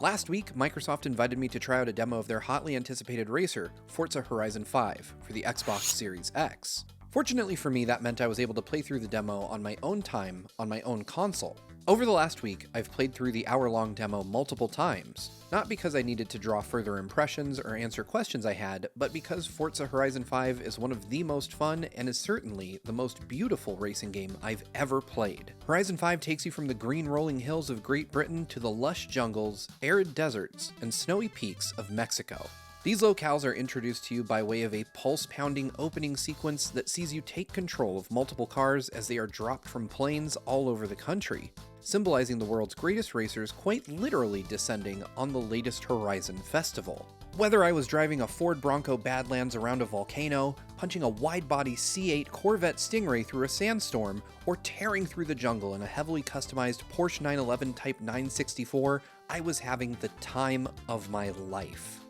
Last week, Microsoft invited me to try out a demo of their hotly anticipated racer, Forza Horizon 5, for the Xbox Series X. Fortunately for me, that meant I was able to play through the demo on my own time, on my own console. Over the last week, I've played through the hour-long demo multiple times, not because I needed to draw further impressions or answer questions I had, but because Forza Horizon 5 is one of the most fun and is certainly the most beautiful racing game I've ever played. Horizon 5 takes you from the green rolling hills of Great Britain to the lush jungles, arid deserts, and snowy peaks of Mexico. These locales are introduced to you by way of a pulse-pounding opening sequence that sees you take control of multiple cars as they are dropped from planes all over the country, symbolizing the world's greatest racers quite literally descending on the latest Horizon festival. Whether I was driving a Ford Bronco Badlands around a volcano, punching a wide-body C8 Corvette Stingray through a sandstorm, or tearing through the jungle in a heavily customized Porsche 911 Type 964, I was having the time of my life.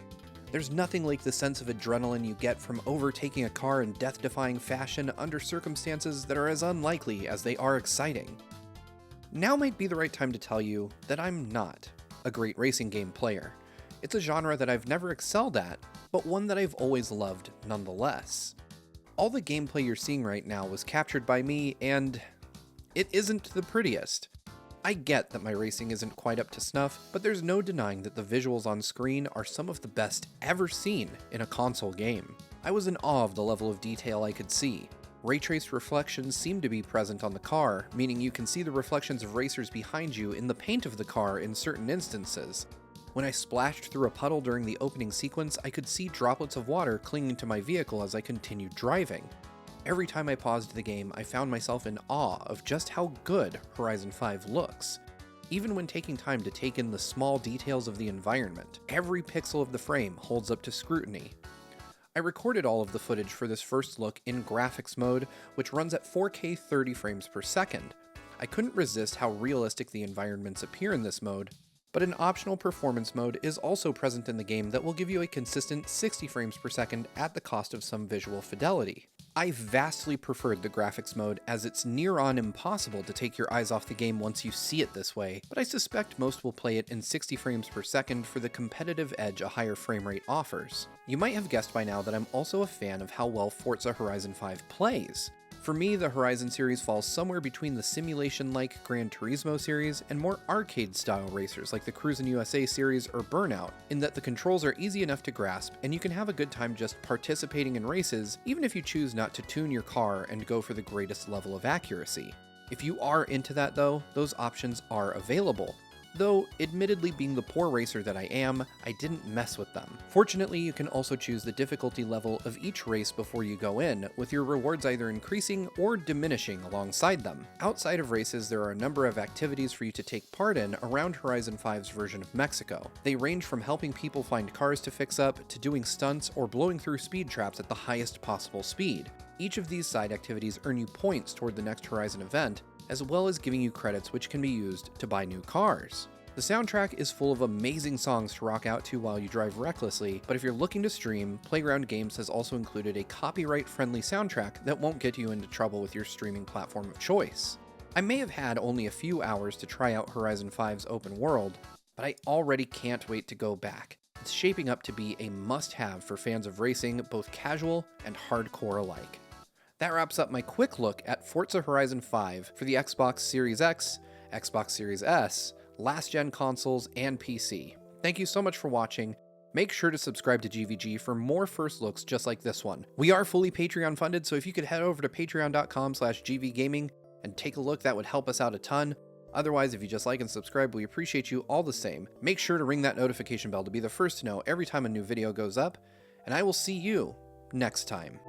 There's nothing like the sense of adrenaline you get from overtaking a car in death-defying fashion under circumstances that are as unlikely as they are exciting. Now might be the right time to tell you that I'm not a great racing game player. It's a genre that I've never excelled at, but one that I've always loved nonetheless. All the gameplay you're seeing right now was captured by me, and it isn't the prettiest. I get that my racing isn't quite up to snuff, but there's no denying that the visuals on screen are some of the best ever seen in a console game. I was in awe of the level of detail I could see. Ray-traced reflections seem to be present on the car, meaning you can see the reflections of racers behind you in the paint of the car in certain instances. When I splashed through a puddle during the opening sequence, I could see droplets of water clinging to my vehicle as I continued driving. Every time I paused the game, I found myself in awe of just how good Horizon 5 looks. Even when taking time to take in the small details of the environment, every pixel of the frame holds up to scrutiny. I recorded all of the footage for this first look in graphics mode, which runs at 4K 30 frames per second. I couldn't resist how realistic the environments appear in this mode, but an optional performance mode is also present in the game that will give you a consistent 60 frames per second at the cost of some visual fidelity. I vastly preferred the graphics mode as it's near on impossible to take your eyes off the game once you see it this way, but I suspect most will play it in 60 frames per second for the competitive edge a higher frame rate offers. You might have guessed by now that I'm also a fan of how well Forza Horizon 5 plays. For me, the Horizon series falls somewhere between the simulation-like Gran Turismo series and more arcade-style racers like the Cruisin' USA series or Burnout, in that the controls are easy enough to grasp and you can have a good time just participating in races, even if you choose not to tune your car and go for the greatest level of accuracy. If you are into that though, those options are available. Though, admittedly being the poor racer that I am, I didn't mess with them. Fortunately, you can also choose the difficulty level of each race before you go in, with your rewards either increasing or diminishing alongside them. Outside of races, there are a number of activities for you to take part in around Horizon 5's version of Mexico. They range from helping people find cars to fix up, to doing stunts, or blowing through speed traps at the highest possible speed. Each of these side activities earn you points toward the next Horizon event, as well as giving you credits which can be used to buy new cars. The soundtrack is full of amazing songs to rock out to while you drive recklessly, but if you're looking to stream, Playground Games has also included a copyright-friendly soundtrack that won't get you into trouble with your streaming platform of choice. I may have had only a few hours to try out Horizon 5's open world, but I already can't wait to go back. It's shaping up to be a must-have for fans of racing, both casual and hardcore alike. That wraps up my quick look at Forza Horizon 5 for the Xbox Series X, Xbox Series S, last-gen consoles, and PC. Thank you so much for watching. Make sure to subscribe to GVG for more first looks just like this one. We are fully Patreon funded, so if you could head over to patreon.com/gvgaming and take a look, that would help us out a ton. Otherwise, if you just like and subscribe, we appreciate you all the same. Make sure to ring that notification bell to be the first to know every time a new video goes up, and I will see you next time.